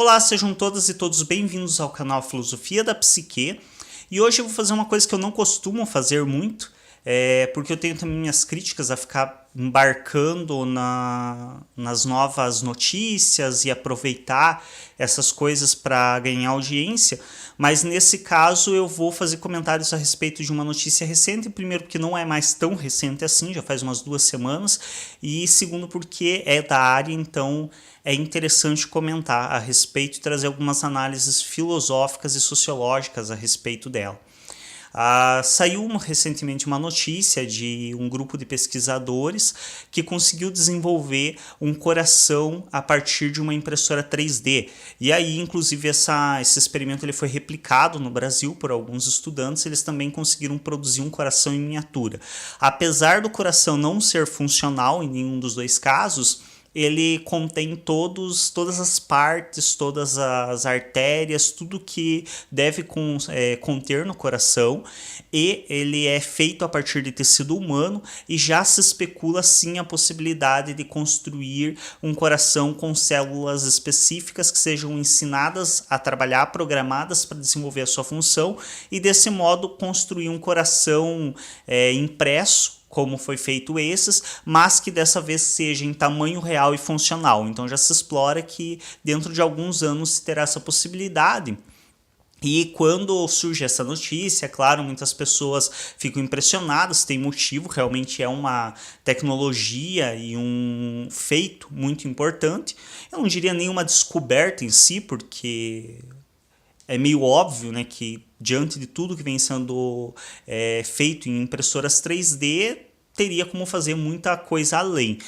Olá, sejam todas e todos bem-vindos ao canal Filosofia da Psique. E hoje eu vou fazer uma coisa que eu não costumo fazer muito, porque eu tenho também minhas críticas a ficar embarcando nas novas notícias e aproveitar essas coisas para ganhar audiência, mas nesse caso eu vou fazer comentários a respeito de uma notícia recente, primeiro porque não é mais tão recente assim, já faz umas 2 semanas, e segundo porque é da área, então é interessante comentar a respeito e trazer algumas análises filosóficas e sociológicas a respeito dela. Saiu recentemente uma notícia de um grupo de pesquisadores que conseguiu desenvolver um coração a partir de uma impressora 3D. E aí, inclusive, esse experimento ele foi replicado no Brasil por alguns estudantes. Eles também conseguiram produzir um coração em miniatura. Apesar do coração não ser funcional em nenhum dos dois casos, ele contém todas as partes, todas as artérias, tudo que deve conter no coração, e ele é feito a partir de tecido humano e já se especula sim a possibilidade de construir um coração com células específicas que sejam ensinadas a trabalhar, programadas para desenvolver a sua função e desse modo construir um coração impresso, como foi feito esses, mas que dessa vez seja em tamanho real e funcional. Então já se explora que dentro de alguns anos se terá essa possibilidade. E quando surge essa notícia, é claro, muitas pessoas ficam impressionadas, tem motivo, realmente é uma tecnologia e um feito muito importante. Eu não diria nenhuma descoberta em si, porque é meio óbvio, né, que diante de tudo que vem sendo feito em impressoras 3D, teria como fazer muita coisa além.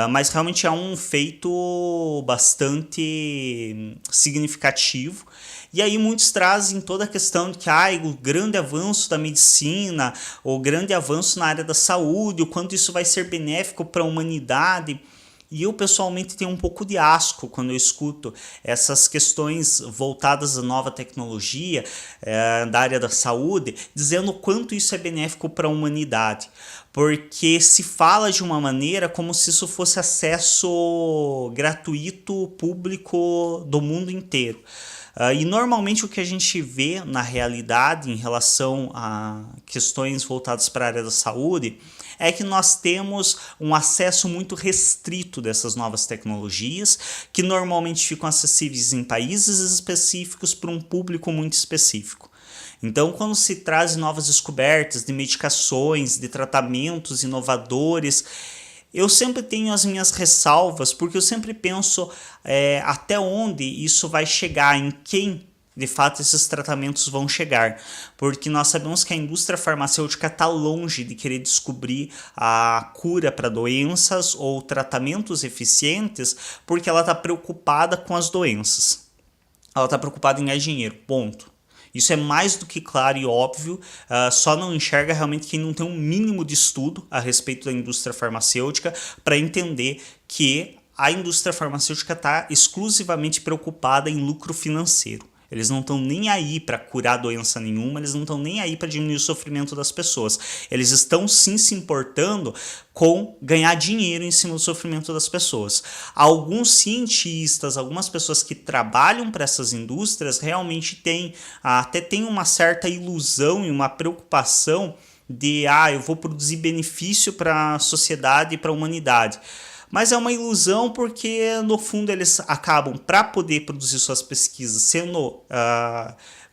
Mas realmente é um feito bastante significativo. E aí muitos trazem toda a questão de que o grande avanço da medicina, o grande avanço na área da saúde, o quanto isso vai ser benéfico para a humanidade. E eu pessoalmente tenho um pouco de asco quando eu escuto essas questões voltadas à nova tecnologia da área da saúde, dizendo o quanto isso é benéfico para a humanidade. Porque se fala de uma maneira como se isso fosse acesso gratuito, público do mundo inteiro. E normalmente o que a gente vê na realidade em relação a questões voltadas para a área da saúde é que nós temos um acesso muito restrito dessas novas tecnologias, que normalmente ficam acessíveis em países específicos para um público muito específico. Então, quando se traz novas descobertas de medicações, de tratamentos inovadores, eu sempre tenho as minhas ressalvas, porque eu sempre penso até onde isso vai chegar, em quem de fato esses tratamentos vão chegar, porque nós sabemos que a indústria farmacêutica está longe de querer descobrir a cura para doenças ou tratamentos eficientes, porque ela está preocupada com as doenças, ela está preocupada em ganhar dinheiro, ponto. Isso é mais do que claro e óbvio, só não enxerga realmente quem não tem um mínimo de estudo a respeito da indústria farmacêutica para entender que a indústria farmacêutica está exclusivamente preocupada em lucro financeiro. Eles não estão nem aí para curar doença nenhuma, eles não estão nem aí para diminuir o sofrimento das pessoas. Eles estão sim se importando com ganhar dinheiro em cima do sofrimento das pessoas. Alguns cientistas, algumas pessoas que trabalham para essas indústrias realmente até têm uma certa ilusão e uma preocupação de eu vou produzir benefício para a sociedade e para a humanidade. Mas é uma ilusão porque, no fundo, eles acabam, para poder produzir suas pesquisas, sendo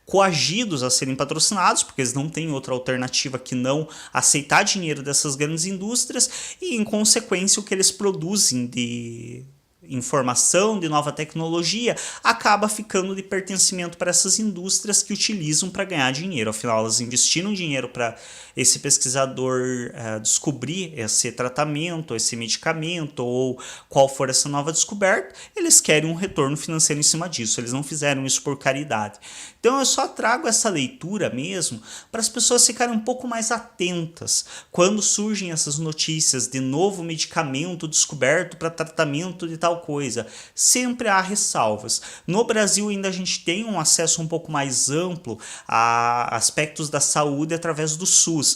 coagidos a serem patrocinados, porque eles não têm outra alternativa que não aceitar dinheiro dessas grandes indústrias, e, em consequência, o que eles produzem de informação, de nova tecnologia, acaba ficando de pertencimento para essas indústrias que utilizam para ganhar dinheiro. Afinal, elas investiram dinheiro para esse pesquisador descobrir esse tratamento, esse medicamento ou qual for essa nova descoberta, eles querem um retorno financeiro em cima disso, eles não fizeram isso por caridade. Então eu só trago essa leitura mesmo para as pessoas ficarem um pouco mais atentas quando surgem essas notícias de novo medicamento descoberto para tratamento de tal coisa. Sempre há ressalvas. No Brasil ainda a gente tem um acesso um pouco mais amplo a aspectos da saúde através do SUS,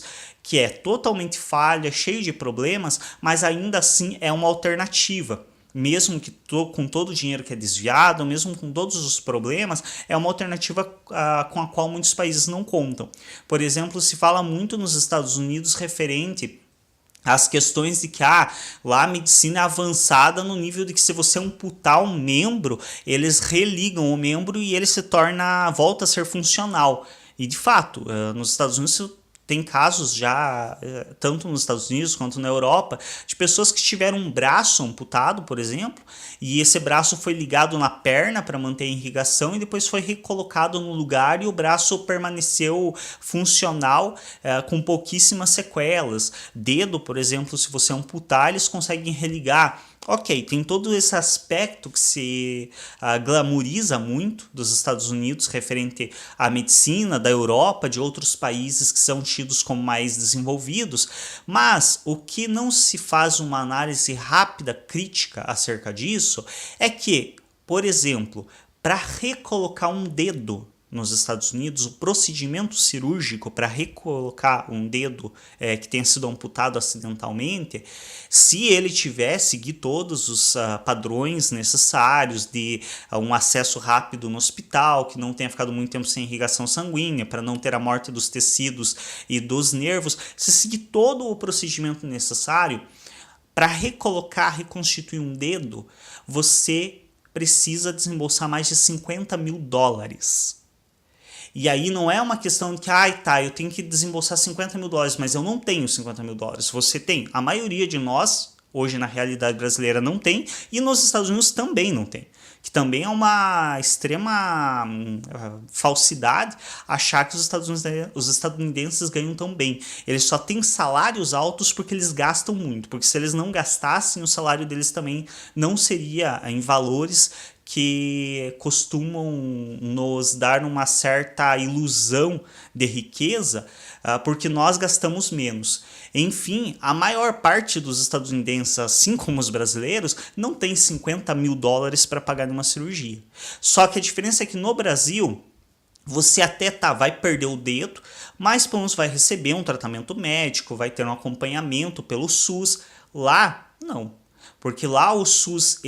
que é totalmente falha, cheio de problemas, mas ainda assim é uma alternativa. mesmo que com todo o dinheiro que é desviado, mesmo com todos os problemas, é uma alternativa com a qual muitos países não contam. Por exemplo, se fala muito nos Estados Unidos referente as questões de que lá a medicina é avançada no nível de que se você amputar um membro, eles religam o membro e ele volta a ser funcional. E de fato, nos Estados Unidos tem casos já, tanto nos Estados Unidos quanto na Europa, de pessoas que tiveram um braço amputado, por exemplo, e esse braço foi ligado na perna para manter a irrigação e depois foi recolocado no lugar e o braço permaneceu funcional com pouquíssimas sequelas. Dedo, por exemplo, se você amputar, eles conseguem religar. Ok, tem todo esse aspecto que se glamoriza muito dos Estados Unidos referente à medicina, da Europa, de outros países que são tidos como mais desenvolvidos, mas o que não se faz uma análise rápida, crítica acerca disso, é que, por exemplo, para recolocar um dedo nos Estados Unidos, o procedimento cirúrgico para recolocar um dedo que tenha sido amputado acidentalmente, se ele tiver seguir todos os padrões necessários de um acesso rápido no hospital, que não tenha ficado muito tempo sem irrigação sanguínea, para não ter a morte dos tecidos e dos nervos, se seguir todo o procedimento necessário, para reconstituir um dedo, você precisa desembolsar mais de US$ 50.000. E aí não é uma questão de que, eu tenho que desembolsar US$ 50.000, mas eu não tenho US$ 50.000. Você tem. A maioria de nós, hoje na realidade brasileira, não tem, e nos Estados Unidos também não tem. Que também é uma extrema falsidade achar que os estadunidenses ganham tão bem. Eles só têm salários altos porque eles gastam muito. Porque se eles não gastassem, o salário deles também não seria em valores que costumam nos dar uma certa ilusão de riqueza, porque nós gastamos menos. Enfim, a maior parte dos estadunidenses, assim como os brasileiros, não tem US$ 50.000 para pagar numa cirurgia. Só que a diferença é que no Brasil, você até vai perder o dedo, mas pelo menos vai receber um tratamento médico, vai ter um acompanhamento pelo SUS. Lá, não. Porque lá o SUS,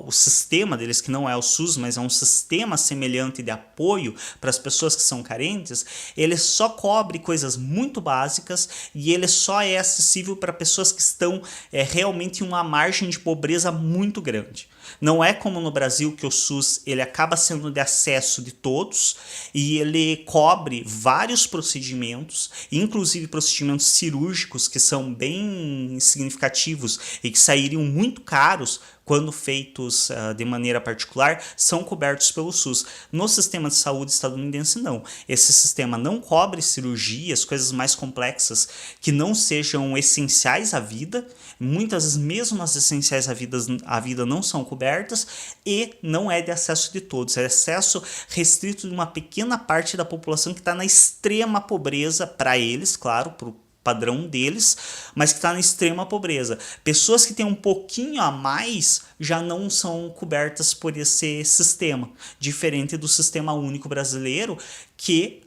o sistema deles, que não é o SUS, mas é um sistema semelhante de apoio para as pessoas que são carentes, ele só cobre coisas muito básicas e ele só é acessível para pessoas que estão realmente em uma margem de pobreza muito grande. Não é como no Brasil que o SUS ele acaba sendo de acesso de todos e ele cobre vários procedimentos, inclusive procedimentos cirúrgicos que são bem significativos e que sairiam muito caros quando feitos de maneira particular, são cobertos pelo SUS. No sistema de saúde estadunidense, não. Esse sistema não cobre cirurgias, coisas mais complexas que não sejam essenciais à vida. Muitas vezes, mesmo as essenciais à vida não são cobertas e não é de acesso de todos. É acesso restrito de uma pequena parte da população que está na extrema pobreza para eles, claro, para o padrão deles, mas que está na extrema pobreza. Pessoas que têm um pouquinho a mais já não são cobertas por esse sistema, diferente do sistema único brasileiro que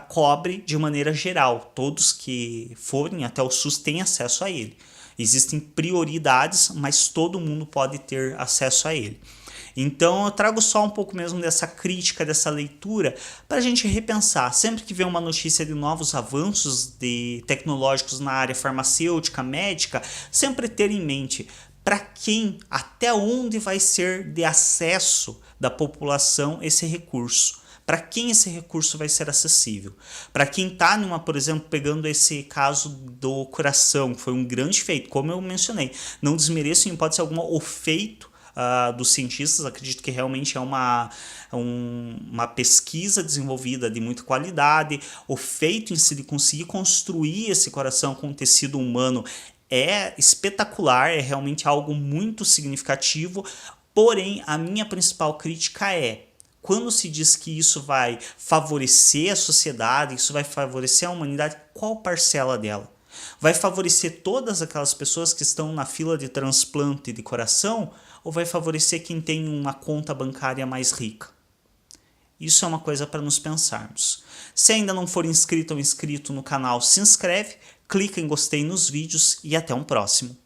cobre de maneira geral. Todos que forem até o SUS têm acesso a ele. Existem prioridades, mas todo mundo pode ter acesso a ele. Então eu trago só um pouco mesmo dessa crítica, dessa leitura, para a gente repensar. Sempre que vê uma notícia de novos avanços tecnológicos na área farmacêutica, médica, sempre ter em mente para quem, até onde vai ser de acesso da população esse recurso. Para quem esse recurso vai ser acessível? Para quem está por exemplo, pegando esse caso do coração, que foi um grande feito, como eu mencionei, não desmereço em hipótese alguma o feito dos cientistas, acredito que realmente é uma pesquisa desenvolvida de muita qualidade, o feito em si de conseguir construir esse coração com tecido humano é espetacular, é realmente algo muito significativo, porém a minha principal crítica é quando se diz que isso vai favorecer a sociedade, isso vai favorecer a humanidade, qual parcela dela? Vai favorecer todas aquelas pessoas que estão na fila de transplante de coração ou vai favorecer quem tem uma conta bancária mais rica? Isso é uma coisa para nos pensarmos. Se ainda não for inscrito ou inscrito no canal, se inscreve, clica em gostei nos vídeos e até um próximo.